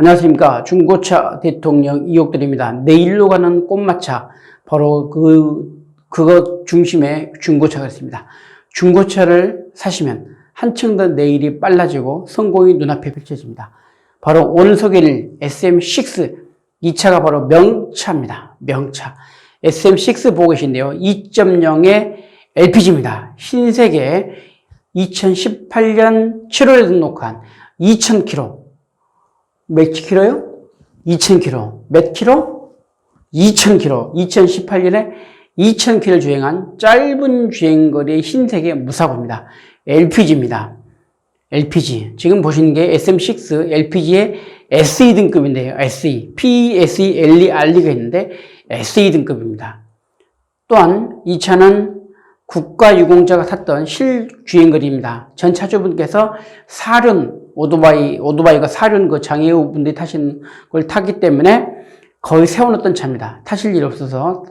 안녕하십니까. 중고차 대통령 이옥들입니다. 내일로 가는 꽃마차, 바로 그것 중심의 중고차가 있습니다. 중고차를 사시면 한층 더 내일이 빨라지고 성공이 눈앞에 펼쳐집니다. 바로 오늘 소개할 SM6, 이 차가 바로 명차입니다. 명차. SM6 보고 계신데요. 2.0의 LPG입니다. 흰색에 2018년 7월에 등록한 2000km. 몇 킬로요? 2000km. 몇 킬로? 2000km. 2018년에 2000km 주행한 짧은 주행거리의 흰색의 무사고입니다. LPG입니다. LPG. 지금 보시는 게 SM6 LPG의 SE 등급인데요. SE. PSE, LE, RE가 있는데 SE 등급입니다. 또한 이 차는 국가유공자가 탔던 실주행거리입니다. 전 차주분께서 사륜, 오토바이가 사륜 장애우분들이 타시는 걸 타기 때문에 거의 세워놓던 차입니다. 타실 일 없어서,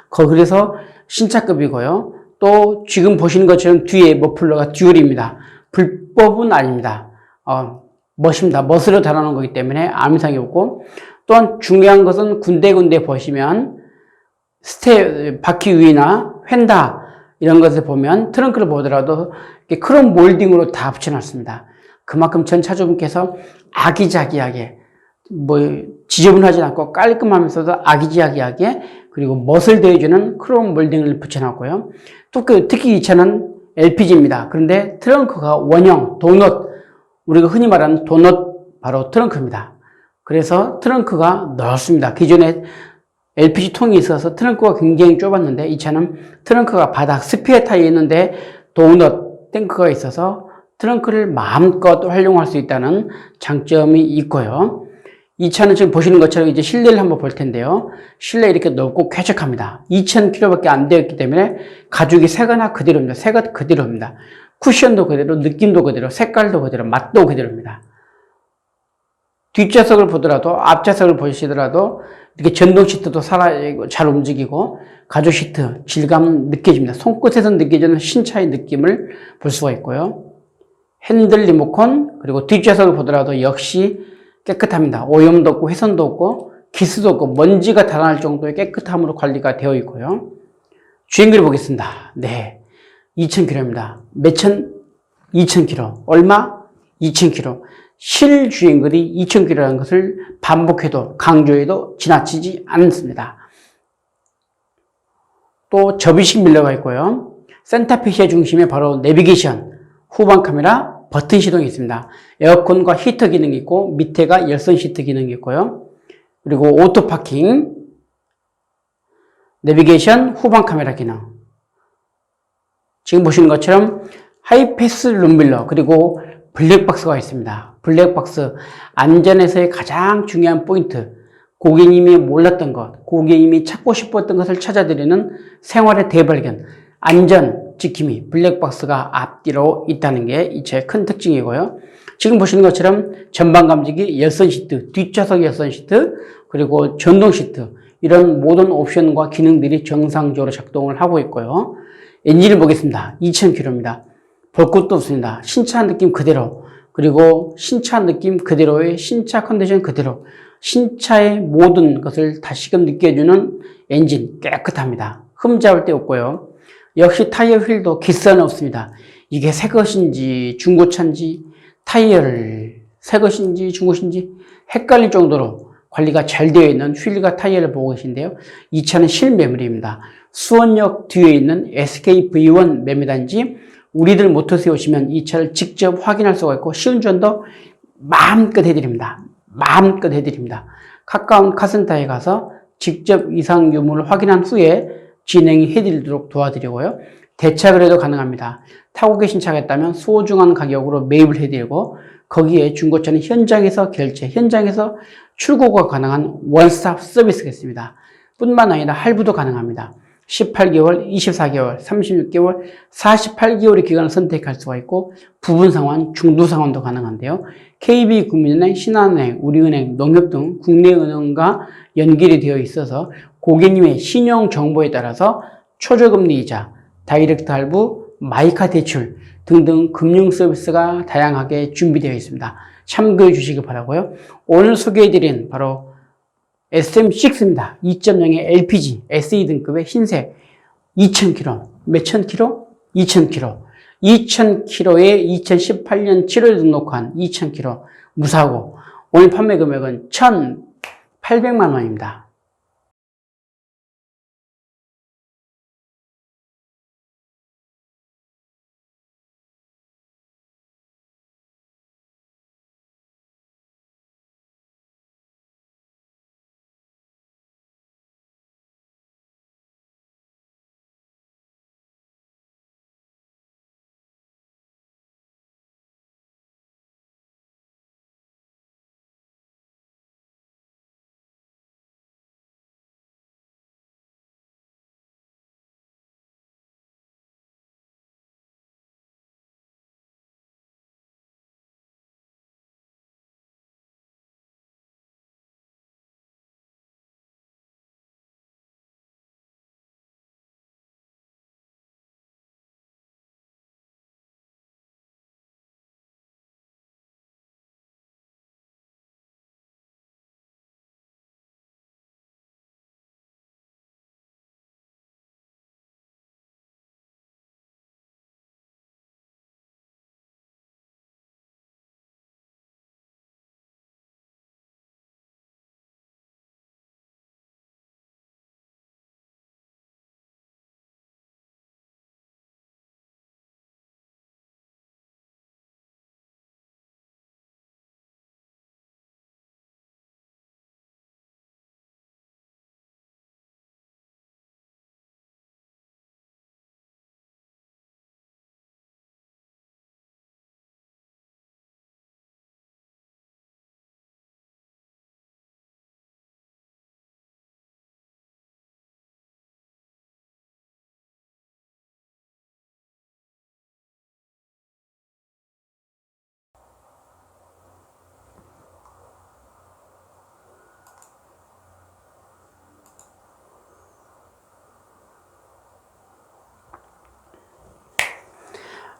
그래서 신차급이고요. 또 지금 보시는 것처럼 뒤에 머플러가 듀얼입니다. 불법은 아닙니다. 멋입니다. 멋으로 달아놓은 거기 때문에 아무 이상이 없고, 또한 중요한 것은 군데군데 보시면 바퀴 위나 휀다 이런 것을 보면 트렁크를 보더라도 크롬 몰딩으로 다 붙여놨습니다. 그만큼 전 차주분께서 아기자기하게 지저분하지 않고 깔끔하면서도 아기자기하게 그리고 멋을 더해주는 크롬 몰딩을 붙여놨고요. 또 특히 이 차는 LPG입니다. 그런데 트렁크가 원형 도넛, 우리가 흔히 말하는 도넛 바로 트렁크입니다. 그래서 트렁크가 넓습니다. 기존에 LPG 통이 있어서 트렁크가 굉장히 좁았는데 이 차는 트렁크가 바닥 스피어 타입이 있는데 도넛 탱크가 있어서 트렁크를 마음껏 활용할 수 있다는 장점이 있고요. 이 차는 지금 보시는 것처럼 이제 실내를 한번 볼 텐데요. 실내 이렇게 넓고 쾌적합니다. 2000km밖에 안 되었기 때문에 가죽이 새거나 그대로입니다. 새거 그대로입니다. 쿠션도 그대로, 느낌도 그대로, 색깔도 그대로, 맛도 그대로입니다. 뒷좌석을 보더라도, 앞좌석을 보시더라도 이렇게 전동 시트도 잘 움직이고 가죽 시트 질감 느껴집니다. 손끝에서 느껴지는 신차의 느낌을 볼 수가 있고요. 핸들 리모컨 그리고 뒷좌석을 보더라도 역시 깨끗합니다. 오염도 없고 훼손도 없고 기스도 없고 먼지가 달아날 정도의 깨끗함으로 관리가 되어 있고요. 주행거리 보겠습니다. 네, 2000km입니다. 몇천? 2000km. 얼마? 2000km. 실주행거리 2000km라는 것을 반복해도 강조해도 지나치지 않습니다. 또 접이식 밀러가 있고요. 센터페시아 중심에 바로 내비게이션, 후방 카메라, 버튼 시동이 있습니다. 에어컨과 히터 기능이 있고 밑에가 열선 시트 기능이 있고요. 그리고 오토 파킹, 내비게이션, 후방 카메라 기능. 지금 보시는 것처럼 하이패스 룸밀러 그리고 블랙박스가 있습니다. 블랙박스, 안전에서의 가장 중요한 포인트, 고객님이 몰랐던 것, 고객님이 찾고 싶었던 것을 찾아드리는 생활의 대발견, 안전 지킴이, 블랙박스가 앞뒤로 있다는 게 이 차의 큰 특징이고요. 지금 보시는 것처럼 전방 감지기, 열선 시트, 뒷좌석 열선 시트, 그리고 전동 시트, 이런 모든 옵션과 기능들이 정상적으로 작동을 하고 있고요. 엔진을 보겠습니다. 2000km입니다. 볼 것도 없습니다. 신차 느낌 그대로, 그리고 신차 느낌 그대로의 신차 컨디션 그대로, 신차의 모든 것을 다시금 느껴주는 엔진 깨끗합니다. 흠잡을 데 없고요. 역시 타이어 휠도 기스는 없습니다. 이게 새 것인지 중고차인지 타이어를 새 것인지 중고인지 헷갈릴 정도로 관리가 잘 되어 있는 휠과 타이어를 보고 계신데요. 이 차는 실매물입니다. 수원역 뒤에 있는 SKV1 매매단지 우리들 모터스에 오시면 이 차를 직접 확인할 수가 있고 시운전도 마음껏 해드립니다. 마음껏 해드립니다. 가까운 카센터에 가서 직접 이상 유무를 확인한 후에 진행해 드리도록 도와드리고요. 대차를 해도 가능합니다. 타고 계신 차가 있다면 소중한 가격으로 매입을 해드리고 거기에 중고차는 현장에서 결제, 현장에서 출고가 가능한 원스톱 서비스가 있습니다. 뿐만 아니라 할부도 가능합니다. 18개월, 24개월, 36개월, 48개월의 기간을 선택할 수가 있고 부분 상환, 중도 상환도 가능한데요. KB국민은행, 신한은행, 우리은행, 농협 등 국내 은행과 연결이 되어 있어서 고객님의 신용 정보에 따라서 초저금리 이자, 다이렉트 할부, 마이카 대출 등등 금융 서비스가 다양하게 준비되어 있습니다. 참고해 주시기 바라고요. 오늘 소개해드린 바로 SM6입니다. 2.0의 LPG SE 등급의 흰색 2000km, 몇천 킬로? 2000km. 2000km에 2018년 7월에 등록한 2000km 무사고, 오늘 판매 금액은 1,800만 원입니다.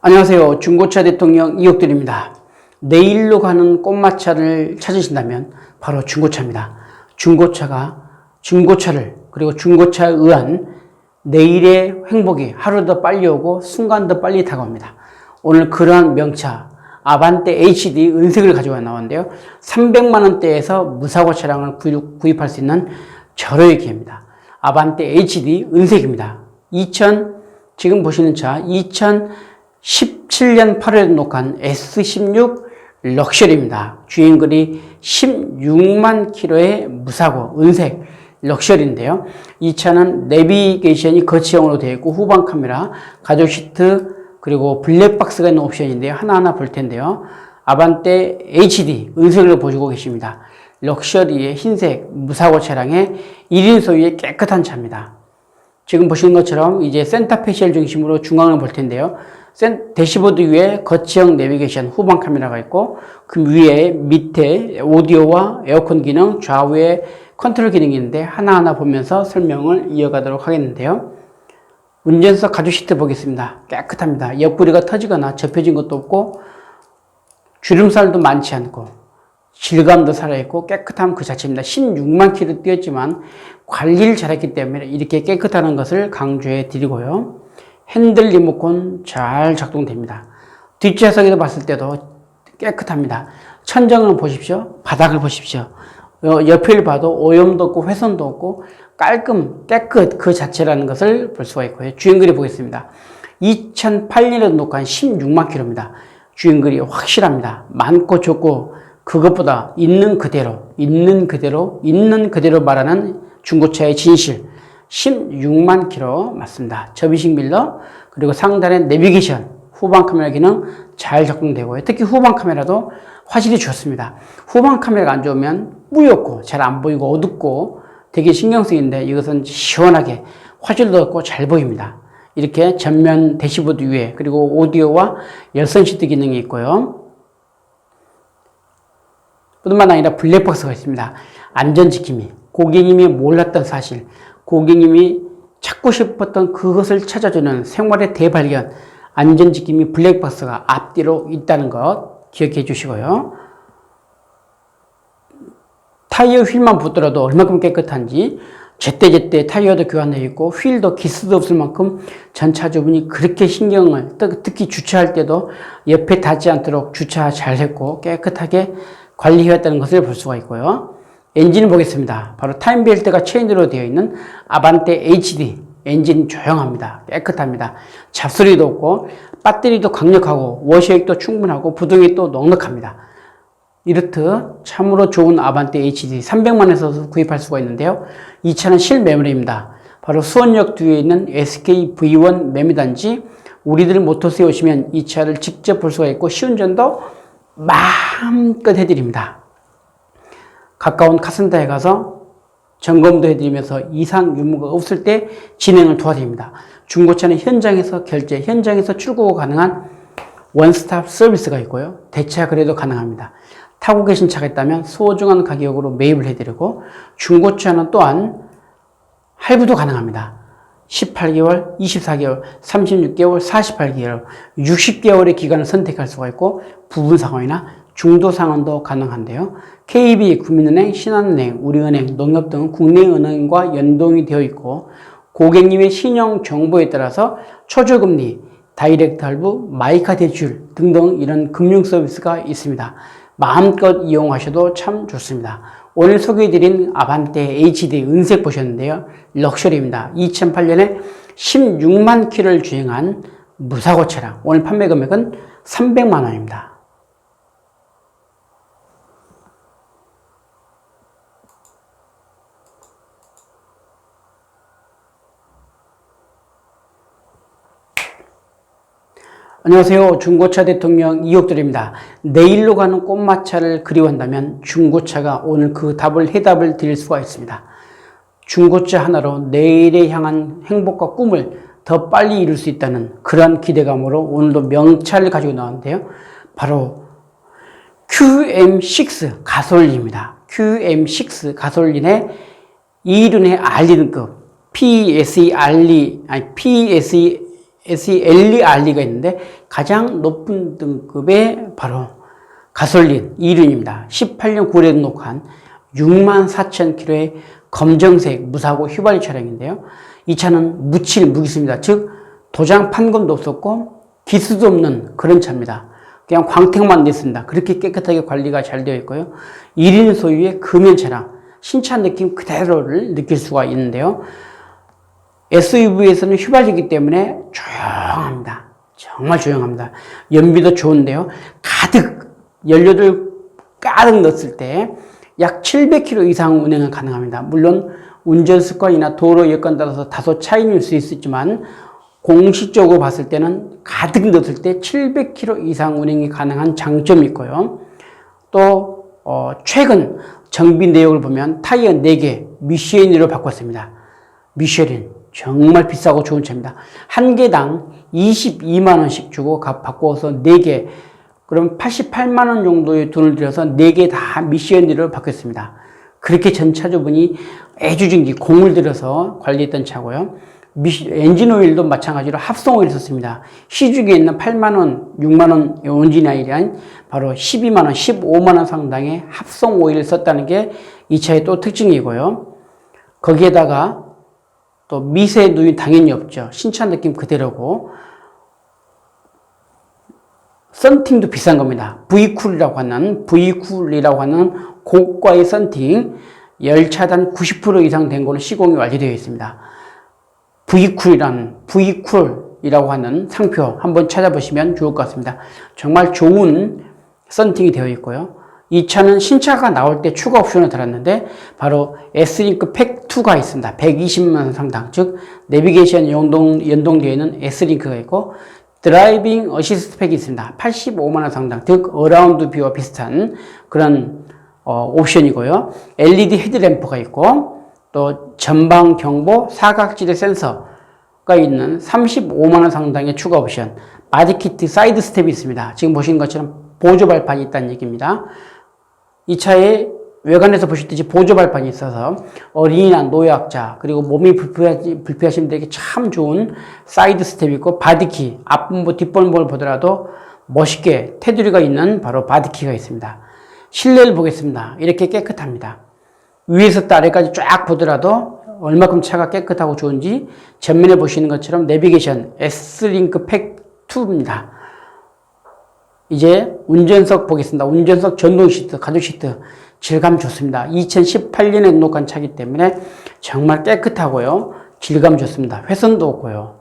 안녕하세요. 중고차 대통령 이옥들입니다. 내일로 가는 꽃마차를 찾으신다면 바로 중고차입니다. 중고차를 그리고 중고차에 의한 내일의 행복이 하루 더 빨리 오고 순간 더 빨리 다가옵니다. 오늘 그러한 명차 아반떼 HD 은색을 가지고 나왔는데요. 300만 원대에서 무사고 차량을 구입할 수 있는 절호의 기회입니다. 아반떼 HD 은색입니다. 지금 보시는 차 2017년 8월에 등록한 S16 럭셔리입니다. 주행거리 16만 킬로의 무사고 은색 럭셔리인데요. 이 차는 내비게이션이 거치형으로 되어 있고 후방 카메라, 가죽 시트, 그리고 블랙박스가 있는 옵션인데요. 하나하나 볼 텐데요. 아반떼 HD 은색으로 보시고 계십니다. 럭셔리의 흰색 무사고 차량의 1인 소유의 깨끗한 차입니다. 지금 보시는 것처럼 이제 센터페시얼 중심으로 중앙을 볼 텐데요. 대시보드 위에 거치형 내비게이션 후방 카메라가 있고 그 위에 밑에 오디오와 에어컨 기능, 좌우에 컨트롤 기능이 있는데 하나하나 보면서 설명을 이어가도록 하겠는데요. 운전석 가죽 시트 보겠습니다. 깨끗합니다. 옆구리가 터지거나 접혀진 것도 없고 주름살도 많지 않고 질감도 살아있고 깨끗함 그 자체입니다. 16만 킬로 뛰었지만 관리를 잘했기 때문에 이렇게 깨끗하다는 것을 강조해 드리고요. 핸들 리모컨 잘 작동됩니다. 뒷좌석에서 봤을 때도 깨끗합니다. 천정을 보십시오. 바닥을 보십시오. 옆을 봐도 오염도 없고 훼손도 없고 깨끗 그 자체라는 것을 볼 수가 있고요. 주행거리 보겠습니다. 2008년에 등록한 16만 킬로입니다. 주행거리 확실합니다. 많고 적고 그것보다 있는 그대로 말하는 중고차의 진실. 16만 킬로 맞습니다. 접이식 밀러 그리고 상단에 내비게이션 후방 카메라 기능 잘 작동되고요. 특히 후방 카메라도 화질이 좋습니다. 후방 카메라가 안 좋으면 뿌옇고 잘 안 보이고 어둡고 되게 신경 쓰이는데 이것은 시원하게 화질도 없고 잘 보입니다. 이렇게 전면 대시보드 위에 그리고 오디오와 열선 시트 기능이 있고요. 뿐만 아니라 블랙박스가 있습니다. 안전지킴이, 고객님이 몰랐던 사실, 고객님이 찾고 싶었던 그것을 찾아주는 생활의 대발견, 안전지킴이 블랙박스가 앞뒤로 있다는 것 기억해 주시고요. 타이어 휠만 보더라도 얼마큼 깨끗한지 제때제때 타이어도 교환되어 있고 휠도 기스도 없을 만큼 전차주분이 그렇게 신경을, 특히 주차할 때도 옆에 닿지 않도록 주차 잘 했고 깨끗하게 관리해왔다는 것을 볼 수가 있고요. 엔진을 보겠습니다. 바로 타임벨트가 체인으로 되어 있는 아반떼 HD. 엔진 조용합니다. 깨끗합니다. 잡소리도 없고 배터리도 강력하고 워셔액도 충분하고 부동이 또 넉넉합니다. 이렇듯 참으로 좋은 아반떼 HD 300만원에서 구입할 수가 있는데요. 이 차는 실매물입니다. 바로 수원역 뒤에 있는 SK V1 매매단지 우리들 모터스에 오시면 이 차를 직접 볼 수가 있고 시운전도 마음껏 해드립니다. 가까운 카센터에 가서 점검도 해드리면서 이상 유무가 없을 때 진행을 도와드립니다. 중고차는 현장에서 결제, 현장에서 출고가 가능한 원스톱 서비스가 있고요. 대차 거래도 가능합니다. 타고 계신 차가 있다면 소중한 가격으로 매입을 해드리고 중고차는 또한 할부도 가능합니다. 18개월, 24개월, 36개월, 48개월, 60개월의 기간을 선택할 수가 있고 부분 상환이나 중도 상환도 가능한데요. KB, 국민은행, 신한은행, 우리은행, 농협 등 국내 은행과 연동이 되어 있고 고객님의 신용 정보에 따라서 초저금리, 다이렉트 할부, 마이카 대출 등등 이런 금융 서비스가 있습니다. 마음껏 이용하셔도 참 좋습니다. 오늘 소개해드린 아반떼 HD 은색 보셨는데요. 럭셔리입니다. 2008년에 16만 킬로를 주행한 무사고 차량. 오늘 판매 금액은 300만 원입니다. 안녕하세요. 중고차 대통령 이옥돌입니다. 내일로 가는 꽃마차를 그리워한다면 중고차가 오늘 그 해답을 드릴 수가 있습니다. 중고차 하나로 내일에 향한 행복과 꿈을 더 빨리 이룰 수 있다는 그런 기대감으로 오늘도 명차를 가지고 나왔는데요. 바로 QM6 가솔린입니다. QM6 가솔린의 이륜의 RD 등급 PSE-RE가 있는데 가장 높은 등급의 바로 가솔린 2륜입니다. 18년 9월에 등록한 64,000km의 검정색 무사고 휘발유 차량인데요. 이 차는 무기스입니다. 즉 도장 판금도 없었고 기스도 없는 그런 차입니다. 그냥 광택만 냈습니다. 그렇게 깨끗하게 관리가 잘 되어 있고요. 1인 소유의 금연 차량, 신차 느낌 그대로를 느낄 수가 있는데요. SUV에서는 휘발유이기 때문에 조용합니다. 정말 조용합니다. 연비도 좋은데요. 연료를 가득 넣었을 때 약 700km 이상 운행은 가능합니다. 물론 운전 습관이나 도로 여건 따라서 다소 차이일 수 있지만 공식적으로 봤을 때는 가득 넣었을 때 700km 이상 운행이 가능한 장점이 있고요. 또 최근 정비 내역을 보면 타이어 4개 미쉐린으로 바꿨습니다. 미쉐린 정말 비싸고 좋은 차입니다. 한 개당 22만 원씩 주고 바꿔서 4개, 그럼 88만 원 정도의 돈을 들여서 4개 다 미쉐린으로 바꿨습니다. 그렇게 전차주분이 애주중지 공을 들여서 관리했던 차고요. 엔진 오일도 마찬가지로 합성 오일을 썼습니다. 시중에 있는 8만 원, 6만 원 엔진 오일이 아닌 바로 12만 원, 15만 원 상당의 합성 오일을 썼다는 게 이 차의 또 특징이고요. 거기에다가 또 미세 누이 당연히 없죠. 신차 느낌 그대로고 썬팅도 비싼 겁니다. V쿨이라고 하는 고가의 썬팅 열차단 90% 이상 된 거는 시공이 완료되어 있습니다. V쿨이라고 하는 상표 한번 찾아보시면 좋을 것 같습니다. 정말 좋은 썬팅이 되어 있고요. 이 차는 신차가 나올 때 추가 옵션을 달았는데 바로 S링크 팩2가 있습니다. 120만 원 상당, 즉 내비게이션 연동되어 있는 S링크가 있고 드라이빙 어시스트 팩이 있습니다. 85만 원 상당, 즉 어라운드 뷰와 비슷한 그런 옵션이고요. LED 헤드램프가 있고 또 전방 경보 사각지대 센서가 있는 35만 원 상당의 추가 옵션, 바디키트 사이드 스텝이 있습니다. 지금 보시는 것처럼 보조 발판이 있다는 얘기입니다. 이 차에 외관에서 보셨듯이 보조 발판이 있어서 어린이나 노약자 그리고 몸이 불편하신 분들에게 참 좋은 사이드 스텝이 있고 바디키, 앞범버 뒷범버를 보더라도 멋있게 테두리가 있는 바로 바디키가 있습니다. 실내를 보겠습니다. 이렇게 깨끗합니다. 위에서부터 아래까지 쫙 보더라도 얼마큼 차가 깨끗하고 좋은지 전면에 보시는 것처럼 내비게이션 S링크 팩2입니다. 이제 운전석 보겠습니다. 운전석 전동 시트, 가죽 시트 질감 좋습니다. 2018년에 등록한 차기 때문에 정말 깨끗하고요. 질감 좋습니다. 훼손도 없고요.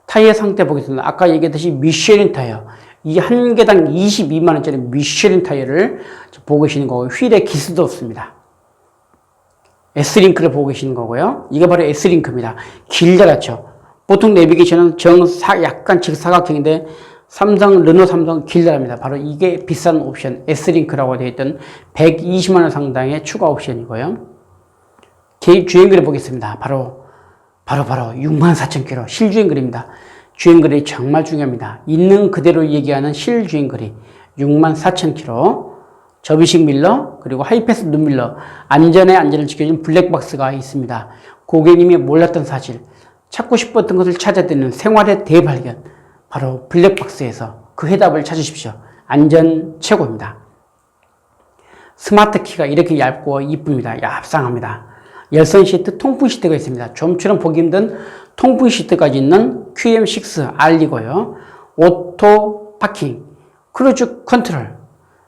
타이어 상태 보겠습니다. 아까 얘기했듯이 미쉐린 타이어. 이 한 개당 22만원짜리 미쉐린 타이어를 보고 계시는 거고요. 휠에 기스도 없습니다. S링크를 보고 계시는 거고요. 이게 바로 S링크입니다. 길다랗죠. 보통 내비게이션은 약간 직사각형인데 르노 삼성 길다랍니다. 바로 이게 비싼 옵션 S링크라고 되어 있던 120만원 상당의 추가 옵션이고요. 주행거리 보겠습니다. 바로 64,000km 실주행거리입니다. 주행거리 정말 중요합니다. 있는 그대로 얘기하는 실주행거리 64,000km. 접이식 밀러, 그리고 하이패스 눈밀러, 안전을 지켜준 블랙박스가 있습니다. 고객님이 몰랐던 사실, 찾고 싶었던 것을 찾아드리는 생활의 대발견, 바로 블랙박스에서 그 해답을 찾으십시오. 안전 최고입니다. 스마트 키가 이렇게 얇고 이쁩니다. 얍상합니다. 열선 시트, 통풍 시트가 있습니다. 좀처럼 보기 힘든 통풍 시트까지 있는 QM6 R이고요. 오토 파킹, 크루즈 컨트롤,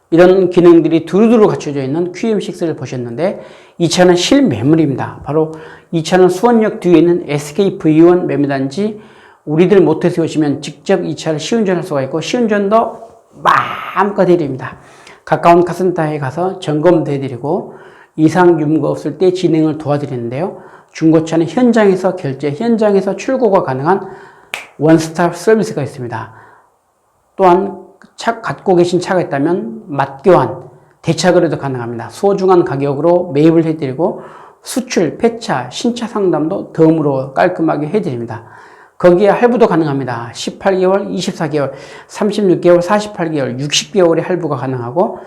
이런 기능들이 두루두루 갖춰져 있는 QM6를 보셨는데 이 차는 실매물입니다. 바로 이 차는 수원역 뒤에 있는 SKV1 매매단지 우리들 모터스에 오시면 직접 이 차를 시운전할 수가 있고 시운전도 마음껏 해드립니다. 가까운 카센터에 가서 점검도 해드리고 이상 유무가 없을 때 진행을 도와드리는데요. 중고차는 현장에서 결제, 현장에서 출고가 가능한 원스톱 서비스가 있습니다. 또한 갖고 계신 차가 있다면 맛교환, 대차거래도 가능합니다. 소중한 가격으로 매입을 해드리고 수출, 폐차, 신차 상담도 덤으로 깔끔하게 해드립니다. 거기에 할부도 가능합니다. 18개월, 24개월, 36개월, 48개월, 60개월의 할부가 가능하고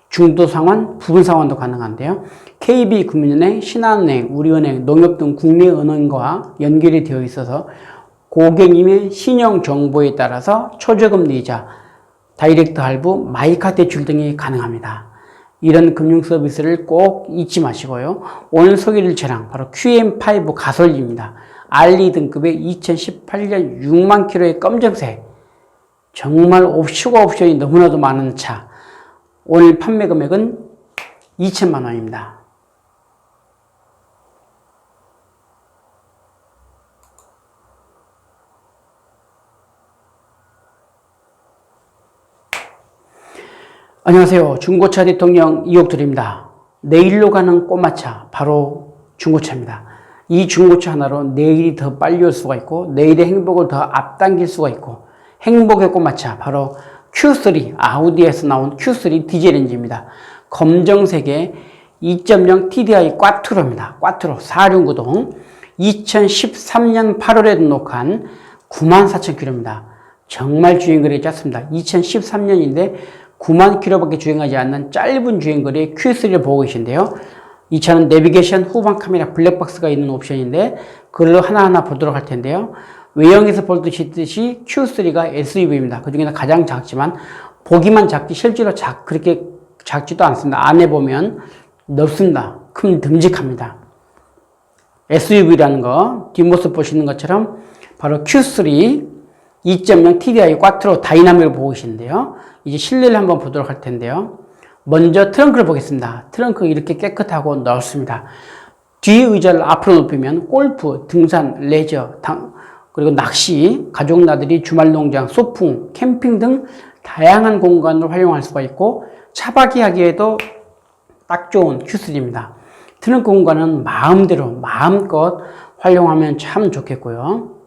중도 상환, 부분 상환도 가능한데요. KB금융은행, 신한은행, 우리은행, 농협 등 국내 은행과 연결이 되어 있어서 고객님의 신용 정보에 따라서 초저금리 이자, 다이렉트 할부, 마이카 대출 등이 가능합니다. 이런 금융 서비스를 꼭 잊지 마시고요. 오늘 소개해드릴 차량 바로 QM5 가솔린입니다. 알리 등급의 2018년 6만 킬로의 검정색, 정말 추가 옵션이 너무나도 많은 차. 오늘 판매 금액은 2천만 원입니다. 안녕하세요. 중고차 대통령 이옥돌입니다. 내일로 가는 꼬마차, 바로 중고차입니다. 이 중고차 하나로 내일이 더 빨리 올 수가 있고 내일의 행복을 더 앞당길 수가 있고 행복의 꼬마차, 바로 Q3, 아우디에서 나온 Q3 디젤 엔진입니다. 검정색의 2.0 TDI 꽈트로입니다. 꽈트로 4륜구동 2013년 8월에 등록한 94,000km입니다. 정말 주행거리가 짧습니다. 2013년인데 9만 킬로밖에 주행하지 않는 짧은 주행거리의 Q3를 보고 계신데요. 이 차는 내비게이션, 후방 카메라, 블랙박스가 있는 옵션인데 그걸로 하나하나 보도록 할 텐데요. 외형에서 보듯이 Q3가 SUV입니다. 그 중에는 가장 작지만 보기만 작지 실제로 그렇게 작지도 않습니다. 안에 보면 넓습니다. 듬직합니다. SUV라는 거 뒷모습 보시는 것처럼 바로 Q3 2.0 TDI 꽈트로 다이나믹을 보고 계시는데요. 이제 실내를 한번 보도록 할 텐데요. 먼저 트렁크를 보겠습니다. 트렁크 이렇게 깨끗하고 넓습니다. 뒤 의자를 앞으로 높이면 골프, 등산, 레저, 그리고 낚시, 가족 나들이, 주말 농장, 소풍, 캠핑 등 다양한 공간을 활용할 수가 있고 차박이 하기에도 딱 좋은 Q3입니다. 트렁크 공간은 마음대로 마음껏 활용하면 참 좋겠고요.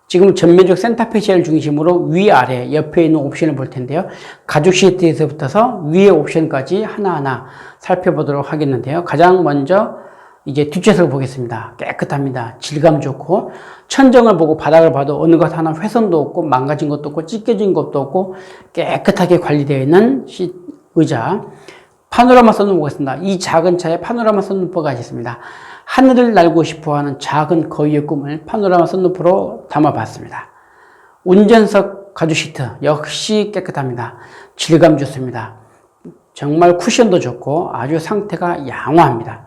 지금 전면적 센터페시아를 중심으로 위아래 옆에 있는 옵션을 볼 텐데요. 가죽 시트에서부터서 위의 옵션까지 하나하나 살펴보도록 하겠는데요. 가장 먼저 이제 뒷좌석을 보겠습니다. 깨끗합니다. 질감 좋고 천정을 보고 바닥을 봐도 어느 것 하나 훼손도 없고 망가진 것도 없고 찢겨진 것도 없고 깨끗하게 관리되어 있는 의자. 파노라마 선루프 보겠습니다. 이 작은 차에 파노라마 선루프가 있습니다. 하늘을 날고 싶어하는 작은 거위의 꿈을 파노라마 선루프로 담아봤습니다. 운전석 가죽 시트 역시 깨끗합니다. 질감 좋습니다. 정말 쿠션도 좋고 아주 상태가 양호합니다.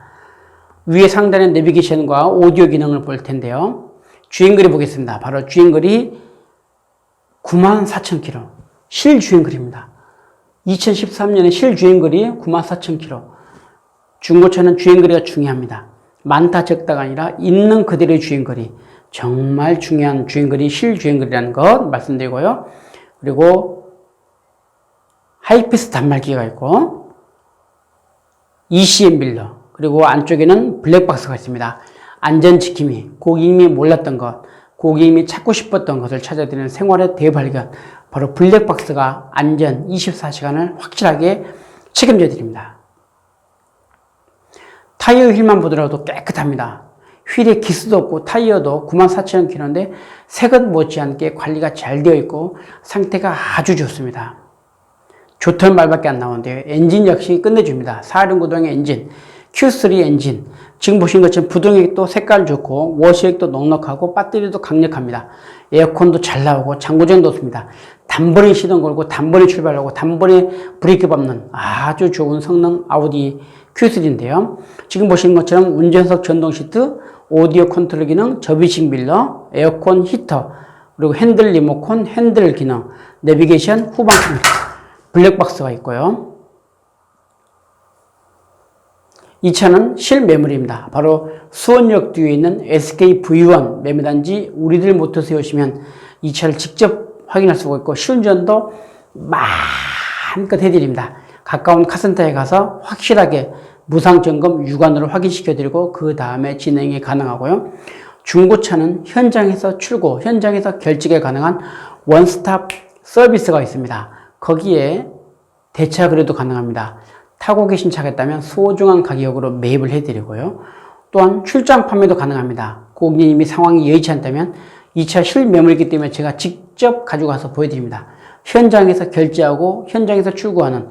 위에 상단에 내비게이션과 오디오 기능을 볼 텐데요. 주행거리 보겠습니다. 바로 주행거리 94,000km. 실주행거리입니다. 2013년에 실주행거리 94,000km. 중고차는 주행거리가 중요합니다. 많다 적다가 아니라 있는 그대로의 주행거리. 정말 중요한 주행거리, 실주행거리라는 것 말씀드리고요. 그리고 하이패스 단말기가 있고 ECM 밀러, 그리고 안쪽에는 블랙박스가 있습니다. 안전지킴이, 고객님이 몰랐던 것, 고객님이 찾고 싶었던 것을 찾아드리는 생활의 대발견, 바로 블랙박스가 안전 24시간을 확실하게 책임져 드립니다. 타이어 휠만 보더라도 깨끗합니다. 휠에 기스도 없고 타이어도 94,000km인데 새것 못지않게 관리가 잘 되어 있고 상태가 아주 좋습니다. 좋다는 말밖에 안 나오는데요. 엔진 역시 끝내줍니다. 4륜구동의 엔진, Q3 엔진. 지금 보신 것처럼 부동액도 색깔 좋고 워시액도 넉넉하고 배터리도 강력합니다. 에어컨도 잘 나오고 장고장도 없습니다. 단번에 시동 걸고 단번에 출발하고 단번에 브레이크 밟는 아주 좋은 성능 아우디 Q3인데요. 지금 보시는 것처럼 운전석 전동 시트, 오디오 컨트롤 기능, 접이식 밀러, 에어컨 히터, 그리고 핸들 리모컨, 핸들 기능, 내비게이션, 후방 카메라, 블랙박스가 있고요. 이 차는 실매물입니다. 바로 수원역 뒤에 있는 SK V1 매매단지 우리들 모터스에 오시면 이 차를 직접 확인할 수가 있고 시운전도 마음껏 해드립니다. 가까운 카센터에 가서 확실하게 무상점검 육안으로 확인시켜드리고 그 다음에 진행이 가능하고요. 중고차는 현장에서 출고, 현장에서 결제가 가능한 원스톱 서비스가 있습니다. 거기에 대차 거래도 가능합니다. 타고 계신 차가 있다면 소중한 가격으로 매입을 해드리고요. 또한 출장 판매도 가능합니다. 고객님이 상황이 여의치 않다면 이 차 실매물이기 때문에 제가 직접 가져가서 보여드립니다. 현장에서 결제하고 현장에서 출고하는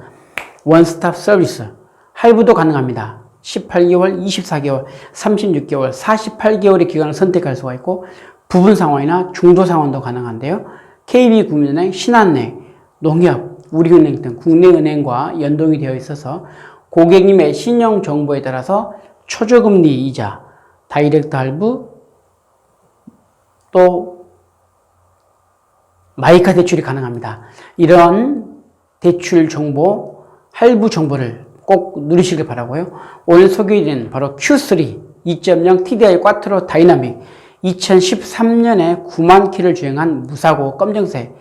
원스톱 서비스. 할부도 가능합니다. 18개월, 24개월, 36개월, 48개월의 기간을 선택할 수가 있고 부분 상환이나 중도 상환도 가능한데요. KB국민은행, 신한은행, 농협, 우리은행 등 국내 은행과 연동이 되어 있어서 고객님의 신용 정보에 따라서 초저금리 이자, 다이렉트 할부, 또 마이카 대출이 가능합니다. 이런 대출 정보, 할부 정보를 꼭 누리시길 바라고요. 오늘 소개해드린 바로 Q3 2.0 TDI 꽈트로 다이나믹 2013년에 9만 킬를 주행한 무사고 검정색.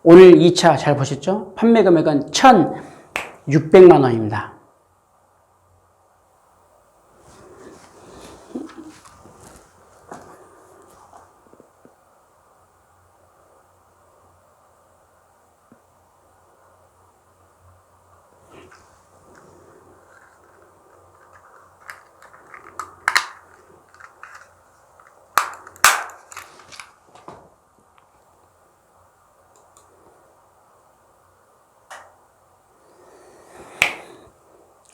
오늘 이 차 잘 보셨죠? 판매 금액은 1,600만 원입니다.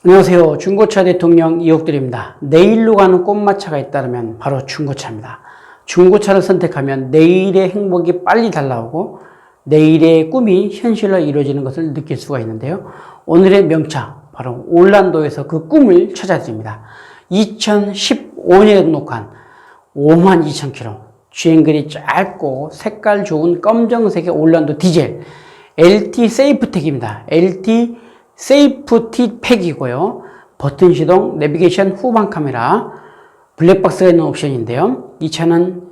안녕하세요. 중고차 대통령 이옥들입니다. 내일로 가는 꽃마차가 있다면 바로 중고차입니다. 중고차를 선택하면 내일의 행복이 빨리 달라오고 내일의 꿈이 현실로 이루어지는 것을 느낄 수가 있는데요. 오늘의 명차, 바로 올란도에서 그 꿈을 찾아드립니다. 2015년에 등록한 52,000km, 주행거리 짧고 색깔 좋은 검정색의 올란도 디젤 LT 세이프텍입니다. LT 세이프티 팩이고요. 버튼 시동, 내비게이션, 후방 카메라, 블랙박스가 있는 옵션인데요. 이 차는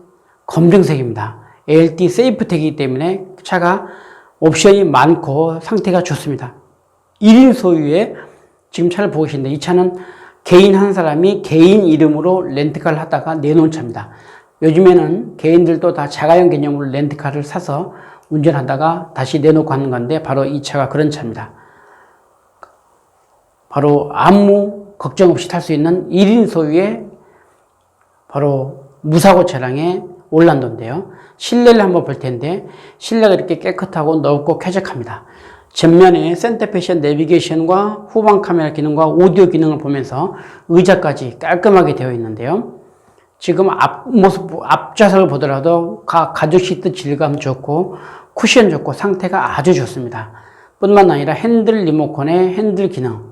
검정색입니다. LT 세이프텍이기 때문에 차가 옵션이 많고 상태가 좋습니다. 1인 소유의 지금 차를 보고 계신데 이 차는 개인 한 사람이 개인 이름으로 렌트카를 하다가 내놓은 차입니다. 요즘에는 개인들도 다 자가용 개념으로 렌트카를 사서 운전하다가 다시 내놓고 하는 건데 바로 이 차가 그런 차입니다. 바로 아무 걱정 없이 탈 수 있는 1인 소유의 바로 무사고 차량의 올란도인데요. 실내를 한번 볼 텐데 실내가 이렇게 깨끗하고 넓고 쾌적합니다. 전면에 센터 패션 내비게이션과 후방 카메라 기능과 오디오 기능을 보면서 의자까지 깔끔하게 되어 있는데요. 지금 앞좌석을 보더라도 가죽 시트 질감 좋고 쿠션 좋고 상태가 아주 좋습니다. 뿐만 아니라 핸들 리모컨의 핸들 기능,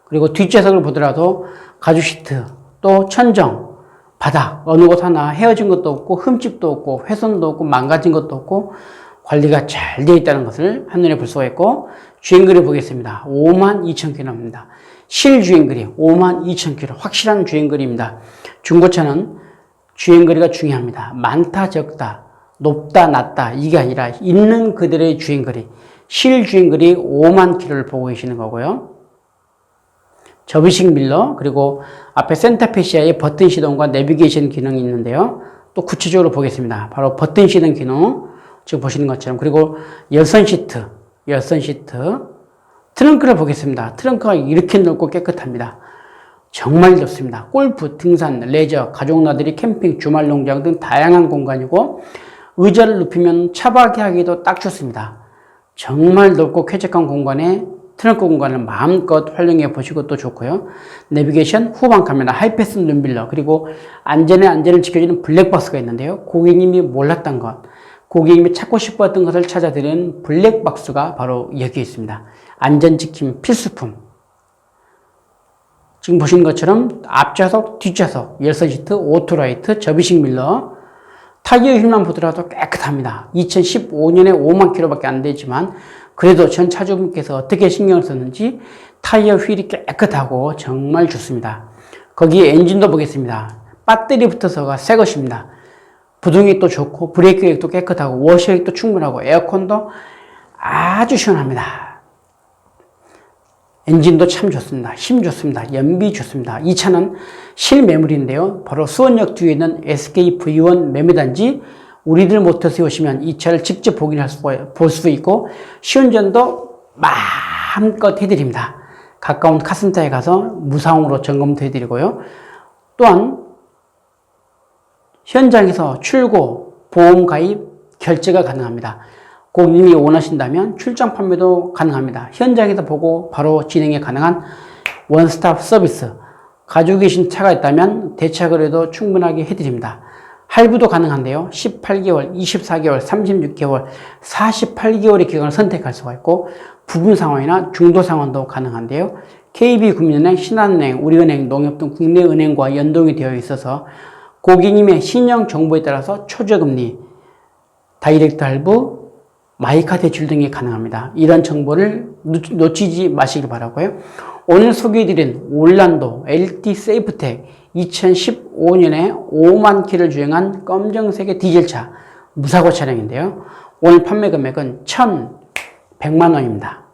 그리고 뒷좌석을 보더라도 가죽 시트, 또 천정, 바닥, 어느 곳 하나 헤어진 것도 없고 흠집도 없고 훼손도 없고 망가진 것도 없고 관리가 잘 되어 있다는 것을 한눈에 볼 수가 있고, 주행거리 보겠습니다. 52,000km입니다. 실주행거리 52,000km, 확실한 주행거리입니다. 중고차는 주행거리가 중요합니다. 많다 적다, 높다 낮다 이게 아니라 있는 그대로의 주행거리, 실주행거리 5만 km를 보고 계시는 거고요. 접이식 밀러, 그리고 앞에 센터페시아의 버튼 시동과 내비게이션 기능이 있는데요. 또 구체적으로 보겠습니다. 바로 버튼 시동 기능, 지금 보시는 것처럼. 그리고 열선 시트, 트렁크를 보겠습니다. 트렁크가 이렇게 넓고 깨끗합니다. 정말 좋습니다. 골프, 등산, 레저, 가족 나들이, 캠핑, 주말 농장 등 다양한 공간이고, 의자를 눕히면 차박이 하기도 딱 좋습니다. 정말 넓고 쾌적한 공간에 트렁크 공간을 마음껏 활용해 보시고 또 좋고요. 내비게이션, 후방 카메라, 하이패스 룸밀러, 그리고 안전을 지켜주는 블랙박스가 있는데요. 고객님이 몰랐던 것, 고객님이 찾고 싶었던 것을 찾아드리는 블랙박스가 바로 여기 있습니다. 안전지킴 필수품. 지금 보시는 것처럼 앞좌석, 뒷좌석, 열선 시트, 오토라이트, 접이식 밀러, 타이어 휠만 보더라도 깨끗합니다. 2015년에 5만 킬로밖에 안 되지만 그래도 전 차주분께서 어떻게 신경을 썼는지 타이어 휠이 깨끗하고 정말 좋습니다. 거기에 엔진도 보겠습니다. 배터리 붙어서가 새 것입니다. 부동액도 좋고 브레이크액도 깨끗하고 워셔액도 충분하고 에어컨도 아주 시원합니다. 엔진도 참 좋습니다. 힘 좋습니다. 연비 좋습니다. 이 차는 실매물인데요. 바로 수원역 뒤에 있는 SK V1 매매단지 우리들 모터스에 오시면 이 차를 직접 볼 수 있고 시운전도 마음껏 해드립니다. 가까운 카센터에 가서 무상으로 점검도 해드리고요. 또한 현장에서 출고, 보험 가입, 결제가 가능합니다. 고객님이 원하신다면 출장 판매도 가능합니다. 현장에서 보고 바로 진행이 가능한 원스톱 서비스. 가지고 계신 차가 있다면 대차 거래도 충분하게 해드립니다. 할부도 가능한데요. 18개월, 24개월, 36개월, 48개월의 기간을 선택할 수가 있고 부분 상환이나 중도 상환도 가능한데요. KB국민은행, 신한은행, 우리은행, 농협 등 국내 은행과 연동이 되어 있어서 고객님의 신용 정보에 따라서 초저금리, 다이렉트 할부, 마이카 대출 등이 가능합니다. 이런 정보를 놓치지 마시길 바라고요. 오늘 소개해드린 올란도 LT 세이프텍 2015년에 5만 킬를 주행한 검정색의 디젤차 무사고 차량인데요. 오늘 판매 금액은 1,100만 원입니다.